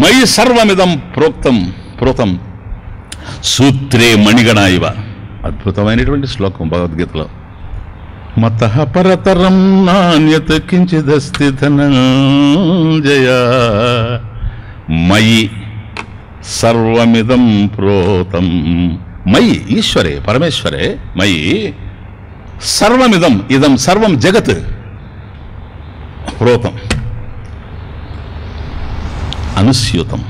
మయి సర్వమిదం ప్రోతం సూత్రే మణిగణ ఇవ. అద్భుతమైనటువంటి శ్లోకం భగవద్గీతలో. మతః పరతరం నాన్యత్ కించిదస్తి ధనంజయ మయి సర్వమిదం ప్రోతం. మయి ఈశ్వరే పరమేశ్వరే మయి సర్వమిదం ఇదం సర్వం జగత్ ప్రోతం అనుస్యూతం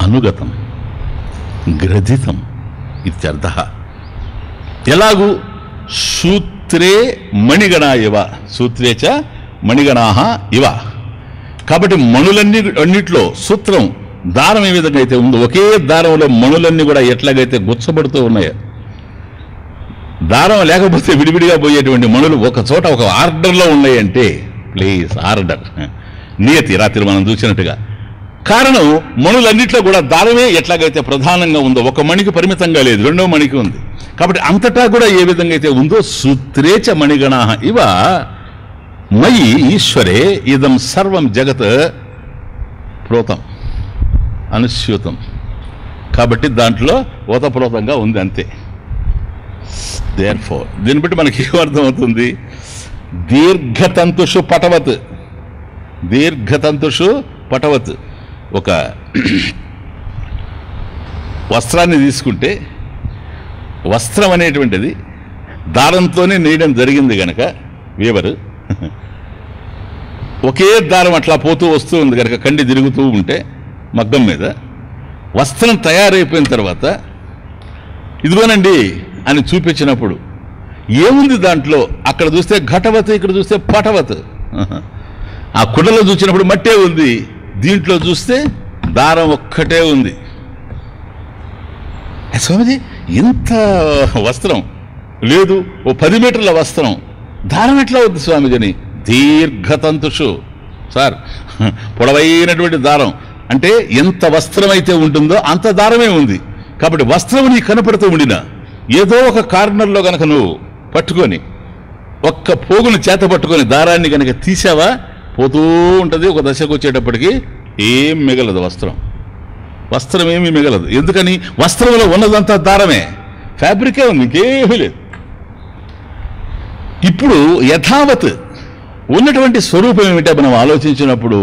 అనుగతం గ్రథితం ఇత్యర్థః. ఎలాగూ సూత్రే మణిగణా ఇవ సూత్రే చ మణిగణాః ఇవ. కాబట్టి అన్నిట్లో సూత్రం దారం ఏ విధంగా అయితే ఉందో ఒకే దారంలో మణులన్నీ కూడా ఎట్లాగైతే గుచ్చబడుతూ ఉన్నాయో, దారం లేకపోతే విడివిడిగా పోయేటువంటి మణులు ఒక చోట ఒక ఆర్డర్లో ఉన్నాయంటే ప్లీజ్ ఆర్డర్ నియతి రాత్రి మనం చూసినట్టుగా. కారణం మణులన్నింటిలో కూడా దారమే ఎట్లాగైతే ప్రధానంగా ఉందో ఒక మణికి పరిమితంగా లేదు, రెండో మణికి ఉంది. కాబట్టి అంతటా కూడా ఏ విధంగా అయితే ఉందో సూత్రేచ మణిగణాః ఇవ మయి ఈశ్వరే ఇదం సర్వం జగత్ ప్రోతం అనుస్యూతం. కాబట్టి దాంట్లో ఓతప్రోతంగా ఉంది అంతే. దేర్ఫోర్ దీన్ని బట్టి మనకి ఏమర్థం అవుతుంది? దీర్ఘతంతుషు పటవత్ దీర్ఘతంతుషు పటవత్. ఒక వస్త్రాన్ని తీసుకుంటే వస్త్రం అనేటువంటిది దారంతోనే నేయడం జరిగింది కనుక వీవరు ఒకే దారం అట్లా పోతూ వస్తూ ఉంది కనుక కండి తిరుగుతూ ఉంటే మగ్గం మీద వస్త్రం తయారైపోయిన తర్వాత ఇదిగోనండి అని చూపించినప్పుడు ఏముంది దాంట్లో? అక్కడ చూస్తే ఘటవత్, ఇక్కడ చూస్తే పటవత్. ఆ కుండలో చూసినప్పుడు మట్టే ఉంది, దీంట్లో చూస్తే దారం ఒక్కటే ఉంది. స్వామిజీ ఇంత వస్త్రం లేదు, ఓ 10 మీటర్ల వస్త్రం, దారం ఎట్లా ఉంది స్వామిజీని? దీర్ఘతంతుషు సార్ పొడవైనటువంటి దారం అంటే ఎంత వస్త్రం అయితే ఉంటుందో అంత దారమే ఉంది. కాబట్టి వస్త్రం నీకు కనపడుతూ ఉండినా ఏదో ఒక కార్నర్లో కనుక నువ్వు పట్టుకొని ఒక్క పోగును చేత పట్టుకొని దారాన్ని కనుక తీసావా పోతూ ఉంటుంది. ఒక దశకు వచ్చేటప్పటికి ఏం మిగలదు, వస్త్రం ఏమీ మిగలదు. ఎందుకని? వస్త్రంలో ఉన్నదంతా దారమే, ఫ్యాబ్రికే ఉంది, ఇంకేమీ లేదు. ఇప్పుడు యథావత్ ఉన్నటువంటి స్వరూపం ఏమిటో మనం ఆలోచించినప్పుడు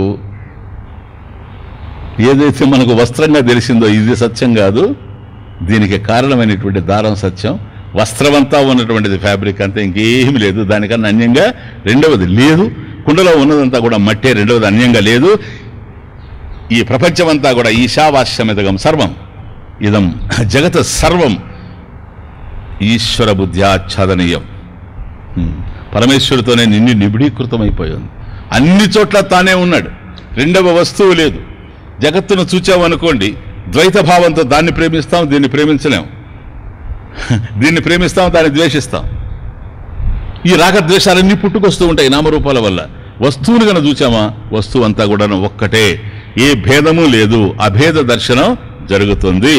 ఏదైతే మనకు వస్త్రంగా తెలిసిందో ఇది సత్యం కాదు, దీనికి కారణమైనటువంటి దారం సత్యం. వస్త్రమంతా ఉన్నటువంటిది ఫ్యాబ్రిక్ అంతా, ఇంకేమీ లేదు. దానికన్నా అన్యంగా రెండవది లేదు. కుండలో ఉన్నదంతా కూడా మట్టే, రెండవది అన్యంగా లేదు. ఈ ప్రపంచమంతా కూడా ఈశావాస్యమిదగం సర్వం ఇదం జగత్ సర్వం ఈశ్వర బుద్ధ్యాచ్ఛాదనీయం. పరమేశ్వరుడితోనే నిబిడీకృతమైపోయింది. అన్ని చోట్ల తానే ఉన్నాడు, రెండవ వస్తువు లేదు. జగత్తును చూచామనుకోండి, ద్వైత భావంతో దాన్ని ప్రేమిస్తాం, దీన్ని ప్రేమించలేం. దీన్ని ప్రేమిస్తాం, దాన్ని ద్వేషిస్తాం. ఈ రాగద్వేషాలన్నీ పుట్టుకొస్తూ ఉంటాయి నామరూపాల వల్ల. వస్తువుని కనుక చూచామా, వస్తువు అంతా కూడా ఒక్కటే, ఏ భేదము లేదు, అభేద దర్శనం జరుగుతుంది.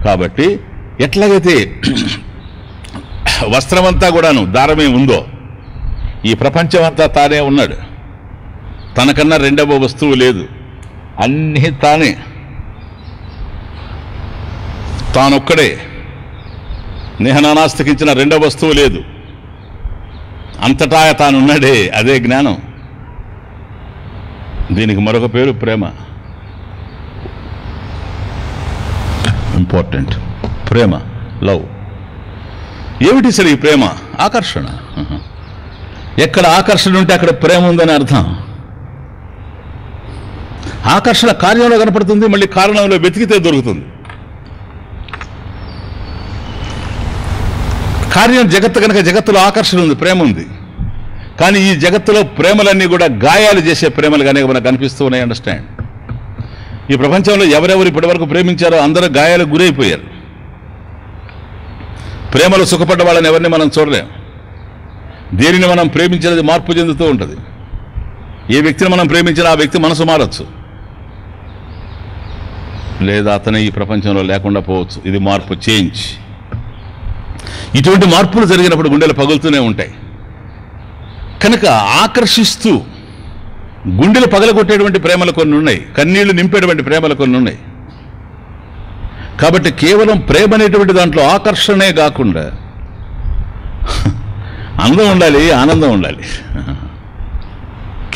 కాబట్టి ఎట్లాగైతే వస్త్రమంతా కూడాను దారమే ఉందో, ఈ ప్రపంచమంతా తానే ఉన్నాడు, తనకన్నా రెండవ వస్తువు లేదు, అన్నీ తానే, తానొక్కడే, నేహనానాస్తికించిన రెండవ వస్తువు లేదు, అంతటా తానున్నాడే, అదే జ్ఞానం. దీనికి మరొక పేరు ప్రేమ. ఇంపార్టెంట్, ప్రేమ, లవ్. ఏమిటి సరే ఈ ప్రేమ? ఆకర్షణ. ఎక్కడ ఆకర్షణ ఉంటే అక్కడ ప్రేమ ఉందని అర్థం. ఆకర్షణ కార్యంలో కనపడుతుంది, మళ్ళీ కారణంలో వెతికితే దొరుకుతుంది. కార్యం జగత్తు కనుక జగత్తులో ఆకర్షణ ఉంది, ప్రేమ ఉంది. కానీ ఈ జగత్తులో ప్రేమలన్నీ కూడా గాయాలు చేసే ప్రేమలుగానే మనకు కనిపిస్తూ ఉన్నాయి. అండర్స్టాండ్? ఈ ప్రపంచంలో ఎవరెవరు ఇప్పటి వరకు ప్రేమించారో అందరూ గాయాలకు గురైపోయారు. ప్రేమలో సుఖపడ్డ వాళ్ళని ఎవరిని మనం చూడలేం. దేనిని మనం ప్రేమించినది మార్పు చెందుతూ ఉంటుంది. ఏ వ్యక్తిని మనం ప్రేమించినా ఆ వ్యక్తి మనసు మారచ్చు, లేదా అతను ఈ ప్రపంచంలో లేకుండా పోవచ్చు. ఇది మార్పు, చేంజ్. ఇటువంటి మార్పులు జరిగినప్పుడు గుండెలు పగులుతూనే ఉంటాయి. కనుక ఆకర్షిస్తూ గుండెలు పగలగొట్టేటువంటి ప్రేమలు కొన్ని ఉన్నాయి, కన్నీళ్లు నింపేటువంటి ప్రేమలు కొన్ని ఉన్నాయి. కాబట్టి కేవలం ప్రేమ అనేటువంటి దాంట్లో ఆకర్షణే కాకుండా అందం ఉండాలి, ఆనందం ఉండాలి.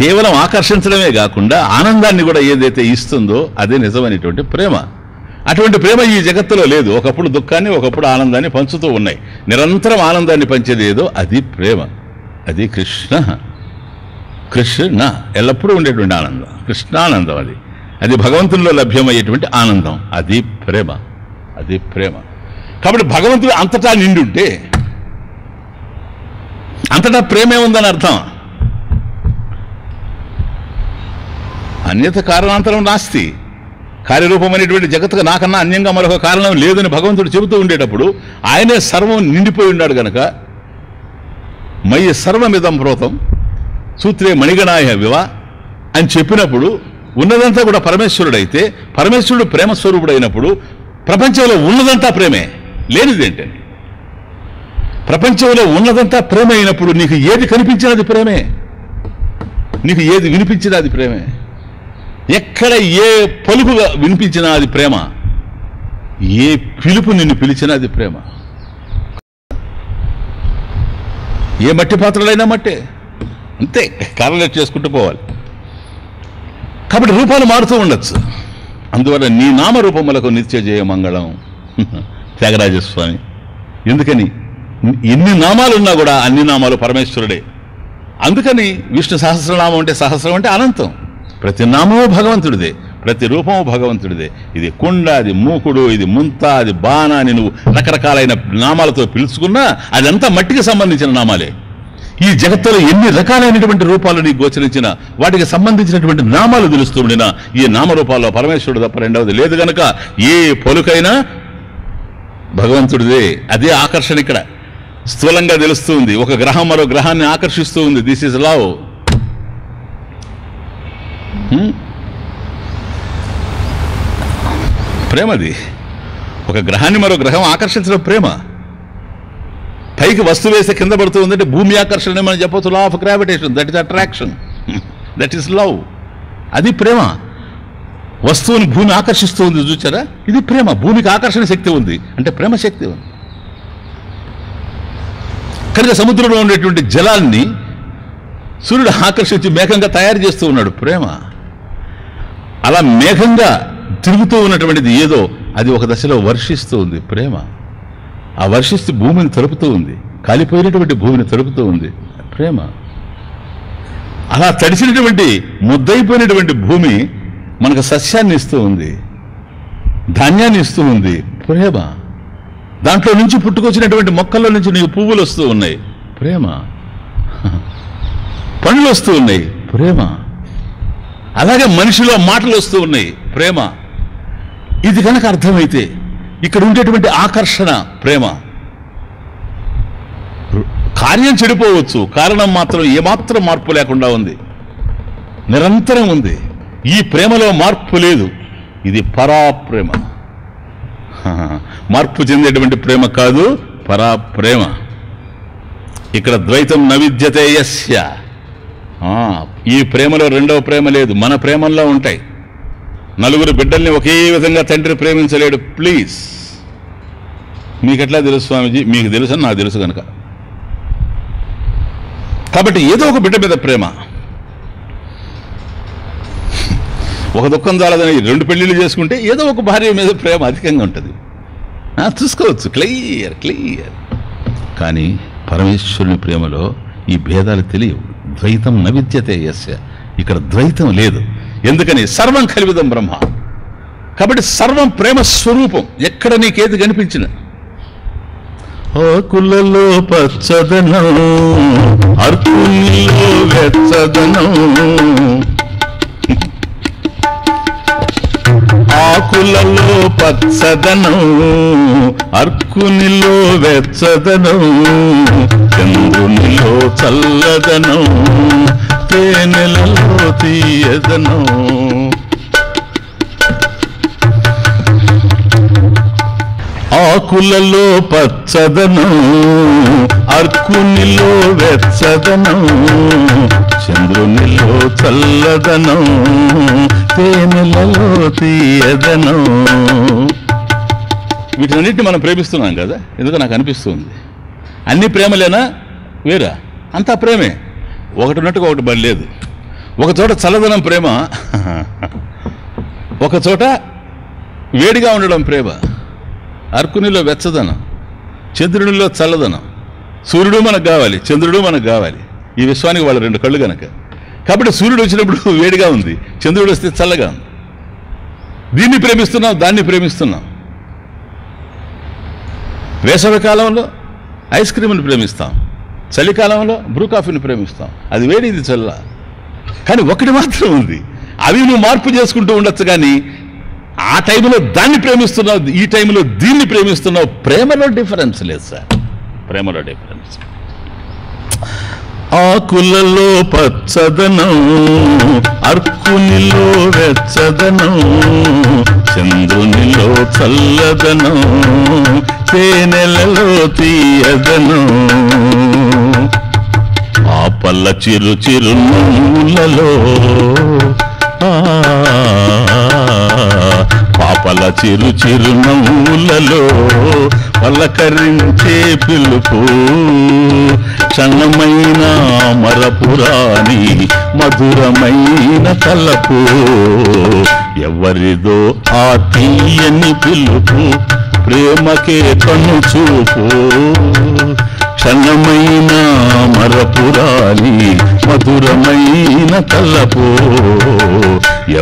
కేవలం ఆకర్షించడమే కాకుండా ఆనందాన్ని కూడా ఏదైతే ఇస్తుందో అదే నిజమైనటువంటి ప్రేమ. అటువంటి ప్రేమ ఈ జగత్తులో లేదు. ఒకప్పుడు దుఃఖాన్ని, ఒకప్పుడు ఆనందాన్ని పంచుతూ ఉన్నాయి. నిరంతరం ఆనందాన్ని పంచేది ఏదో అది ప్రేమ. అది కృష్ణ. కృష్ణ ఎల్లప్పుడూ ఉండేటువంటి ఆనందం, కృష్ణానందం. అది భగవంతునిలో లభ్యమయ్యేటువంటి ఆనందం. అది ప్రేమ. అది ప్రేమ. కాబట్టి భగవంతుడు అంతటా నిండుంటే అంతటా ప్రేమే ఉందని అర్థం. అన్యత కారణాంతరం నాస్తి. కార్యరూపమైనటువంటి జగత్తుకు నాకన్నా అన్యంగా మరొక కారణం లేదని భగవంతుడు చెబుతూ ఉండేటప్పుడు ఆయనే సర్వం నిండిపోయి ఉన్నాడు గనక మయి సర్వమిదం ప్రోతం సూత్రే మణిగణాయ వివ అని చెప్పినప్పుడు ఉన్నదంతా కూడా పరమేశ్వరుడైతే, పరమేశ్వరుడు ప్రేమస్వరూపుడైనప్పుడు ప్రపంచంలో ఉన్నదంతా ప్రేమే, లేనిదేంటండి? ప్రపంచంలో ఉన్నదంతా ప్రేమ అయినప్పుడు నీకు ఏది కనిపించినది ప్రేమే, నీకు ఏది వినిపించినా అది ప్రేమే. ఎక్కడ ఏ పలుకుగా వినిపించినా అది ప్రేమ, ఏ పిలుపు నిన్ను పిలిచినా అది ప్రేమ. ఏ మట్టి పాత్రలైనా మట్టే, అంతే. కారలేట్ చేసుకుంటూ పోవాలి. కాబట్టి రూపాలు మారుతూ ఉండొచ్చు. అందువల్ల నీ నామరూపములకు నిత్య జయ మంగళం త్యాగరాజస్వామి. ఎందుకని ఎన్ని నామాలు ఉన్నా కూడా అన్ని నామాలు పరమేశ్వరుడే. అందుకని విష్ణు సహస్రనామం అంటే సహస్రం అంటే అనంతం. ప్రతి నామము భగవంతుడిదే, ప్రతి రూపము భగవంతుడిదే. ఇది కుండ, అది మూకుడు, ఇది ముంత, అది బాణ అని నువ్వు రకరకాలైన నామాలతో పిలుచుకున్నా అదంతా మట్టికి సంబంధించిన నామాలే. ఈ జగత్తులో ఎన్ని రకాలైనటువంటి రూపాలు నీకు గోచరించినా వాటికి సంబంధించినటువంటి నామాలు తెలుస్తూ ఉండినా ఈ నామరూపాల్లో పరమేశ్వరుడు తప్ప రెండవది లేదు గనక ఏ పలుకైనా భగవంతుడిదే. అదే ఆకర్షణ ఇక్కడ స్థూలంగా తెలుస్తూ ఉంది. ఒక గ్రహం మరో గ్రహాన్ని ఆకర్షిస్తూ ఉంది. This is love. ప్రేమది. ఒక గ్రహాన్ని మరో గ్రహం ఆకర్షించడం ప్రేమ. పైకి వస్తువు వేస్తే కింద పడుతూ ఉందంటే భూమి ఆకర్షణ మనం చెప్పవచ్చు. Law of gravitation, that is attraction, that is love. అది ప్రేమ. వస్తువుని భూమి ఆకర్షిస్తూ ఉంది, చూచారా? ఇది ప్రేమ. భూమికి ఆకర్షణ శక్తి ఉంది అంటే ప్రేమ శక్తి ఉంది. కనుక సముద్రంలో ఉండేటువంటి జలాన్ని సూర్యుడు ఆకర్షించి మేఘంగా తయారు చేస్తూ ఉన్నాడు, ప్రేమ. అలా మేఘంగా తిరుగుతూ ఉన్నటువంటిది ఏదో అది ఒక దశలో వర్షిస్తూ ఉంది, ప్రేమ. ఆ వర్షిస్తూ భూమిని తడుపుతూ ఉంది, కాలిపోయినటువంటి భూమిని తడుపుతూ ఉంది, ప్రేమ. అలా తడిసినటువంటి ముద్దయిపోయినటువంటి భూమి మనకు సస్యాన్ని ఇస్తూ ఉంది, ధాన్యాన్ని ఇస్తూ ఉంది, ప్రేమ. దాంట్లో నుంచి పుట్టుకొచ్చినటువంటి మొక్కల్లో నుంచి నీకు పువ్వులు వస్తూ ఉన్నాయి, ప్రేమ. పండ్లు వస్తూ ఉన్నాయి, ప్రేమ. అలాగే మనిషిలో మాటలు వస్తూ ఉన్నాయి, ప్రేమ. ఇది కనుక అర్థమైతే ఇక్కడ ఉండేటువంటి ఆకర్షణ ప్రేమ. కార్యం చెడిపోవచ్చు, కారణం మాత్రం ఏమాత్రం మార్పు లేకుండా ఉంది, నిరంతరం ఉంది. ఈ ప్రేమలో మార్పు లేదు. ఇది పరాప్రేమ. మార్పు చెందేటువంటి ప్రేమ కాదు, పరాప్రేమ. ఇక్కడ ద్వైతం నవిద్యతే యస్య. ఈ ప్రేమలో రెండవ ప్రేమ లేదు. మన ప్రేమల్లో ఉంటాయి. నలుగురు బిడ్డల్ని ఒకే విధంగా తండ్రి ప్రేమించలేడు. ప్లీజ్, మీకెట్లా తెలుసు స్వామీజీ? మీకు తెలుసు అని నాకు తెలుసు కనుక. కాబట్టి ఏదో ఒక బిడ్డ మీద ప్రేమ. ఒక దుఃఖం చాలదని 2 పెళ్లిళ్ళు చేసుకుంటే ఏదో ఒక భార్య మీద ప్రేమ అధికంగా ఉంటుంది. చూసుకోవచ్చు, క్లియర్ క్లియర్. కానీ పరమేశ్వరుని ప్రేమలో ఈ భేదాలు తెలియవు. ద్వైతం నవిద్యతే యస్య. ఇక్కడ ద్వైతం లేదు. ఎందుకని? సర్వం కలివిదం బ్రహ్మ. కాబట్టి సర్వం ప్రేమ స్వరూపం. ఎక్కడ నీకేది కనిపించిన ఆకులలో పచ్చదనం, అర్కునిలో వెచ్చదనం, ఆకులలో పచ్చదనం, అర్కునిలో వెచ్చదనం, చంద్రునిలో చల్లదనం, తేనెలలో తీయదనం. ఆకులలో పచ్చదనం, అర్కునిలో వెచ్చదనం, చంద్రునిలో చల్లదనం, తేనెలలో తీయదనం. వీటన్నిటిని మనం ప్రేమిస్తున్నాం కదా, ఎందుకో నాకు అనిపిస్తుంది. అన్ని ప్రేమలేనా వేరా? అంతా ప్రేమే, ఒకటి ఉన్నట్టుగా ఒకటి బలేదు. ఒక చోట చల్లదనం ప్రేమ, ఒక చోట వేడిగా ఉండడం ప్రేమ. అర్కునిలో వెచ్చదనం, చంద్రునిలో చల్లదనం. సూర్యుడు మనకు కావాలి, చంద్రుడు మనకు కావాలి. ఈ విశ్వానికి వాళ్ళ రెండు కళ్ళు కనుక. కాబట్టి సూర్యుడు వచ్చినప్పుడు వేడిగా ఉంది, చంద్రుడు వస్తే చల్లగా ఉంది. దీన్ని ప్రేమిస్తున్నాం, దాన్ని ప్రేమిస్తున్నాం. వేసవి కాలంలో ఐస్ క్రీమ్ని ప్రేమిస్తాం, చలికాలంలో బ్రూ కాఫీని ప్రేమిస్తాం. అది వేడి, ఇది చల్ల. కానీ ఒకటి మాత్రం ఉంది, అవి నువ్వు మార్పు చేసుకుంటూ ఉండొచ్చు. కానీ ఆ టైంలో దాన్ని ప్రేమిస్తున్నావు, ఈ టైంలో దీన్ని ప్రేమిస్తున్నావు. ప్రేమలో డిఫరెన్స్ లేదు సార్, ప్రేమలో డిఫరెన్స్. ఆకులలో పచ్చదనం, అర్కునిలో వెచ్చదనం, చంద్రునిలో చల్లదనం, తేనెలలో తీయదనం. పాపల చిరు చిరు నవ్వులలో, పాపల చిరు చిరు నవ్వులలో పలకరించే పిలుపు, క్షణమైన మరపురాని మధురమైన తలపు. ఎవరిదో ఆ తీయని పిలుపు, ప్రేమకే కన్ను చూపు. క్షణమైన మరపురాని మధురమైన తలపు.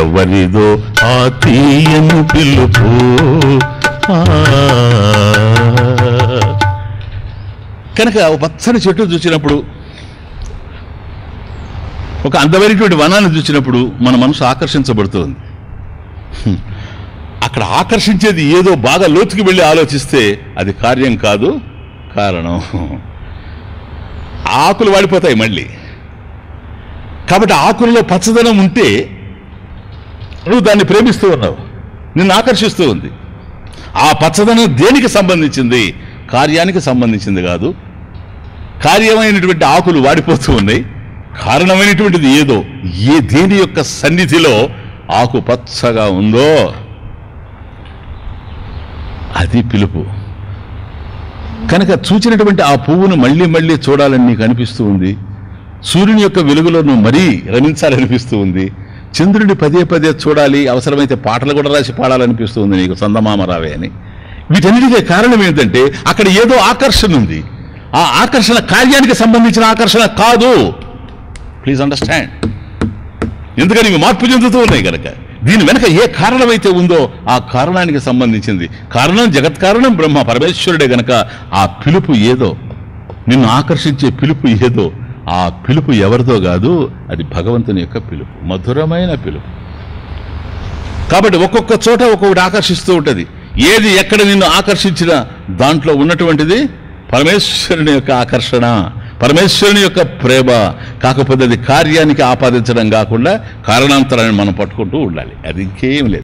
ఎవరిదో ఆ తీయని పిలుపు. కనుక ఒక పచ్చని చెట్టు చూసినప్పుడు, ఒక అందమైనటువంటి వనాన్ని చూసినప్పుడు మన మనసు ఆకర్షించబడుతుంది. అక్కడ ఆకర్షించేది ఏదో బాగా లోతుకి వెళ్ళి ఆలోచిస్తే అది కార్యం కాదు, కారణం. ఆకులు వాడిపోతాయి మళ్ళీ. కాబట్టి ఆకులలో పచ్చదనం ఉంటే నువ్వు దాన్ని ప్రేమిస్తూ ఉన్నావు, నిన్ను ఆకర్షిస్తూ ఉంది. ఆ పచ్చదనం దేనికి సంబంధించింది? కార్యానికి సంబంధించింది కాదు. కార్యమైనటువంటి ఆకులు వాడిపోతూ ఉన్నాయి, కారణమైనటువంటిది ఏదో, దేని యొక్క సన్నిధిలో ఆకు పచ్చగా ఉందో అది పిలుపు. కనుక చూచినటువంటి ఆ పువ్వును మళ్ళీ మళ్ళీ చూడాలని నీకు అనిపిస్తూ ఉంది. సూర్యుని యొక్క వెలుగులో నువ్వు మరీ రమించాలనిపిస్తూ ఉంది. చంద్రుడిని పదే పదే చూడాలి, అవసరమైతే పాటలు కూడా రాసి పాడాలనిపిస్తూ ఉంది నీకు, చందమామ రావే అని. వీటన్నిటికీ కారణం ఏంటంటే అక్కడ ఏదో ఆకర్షణ ఉంది. ఆ ఆకర్షణ కార్యానికి సంబంధించిన ఆకర్షణ కాదు. Please understand. ఎందుకని ఇవి మార్పు చెందుతూ ఉన్నాయి కనుక. దీని వెనక ఏ కారణమైతే ఉందో ఆ కారణానికి సంబంధించింది. కారణం జగత్ కారణం బ్రహ్మ పరమేశ్వరుడే గనక ఆ పిలుపు ఏదో, నిన్ను ఆకర్షించే పిలుపు ఏదో, ఆ పిలుపు ఎవరిదో కాదు, అది భగవంతుని యొక్క పిలుపు, మధురమైన పిలుపు. కాబట్టి ఒక్కొక్క చోట ఒక్కొక్కటి ఆకర్షిస్తూ ఉంటుంది. ఏది ఎక్కడ నిన్ను ఆకర్షించినా దాంట్లో ఉన్నటువంటిది పరమేశ్వరుని యొక్క ఆకర్షణ, పరమేశ్వరుని యొక్క ప్రేమ. కాకపోతే అది కార్యానికి ఆపాదించడం కాకుండా కారణాంతరాన్ని మనం పట్టుకుంటూ ఉండాలి. అది ఇంకేం లేదు.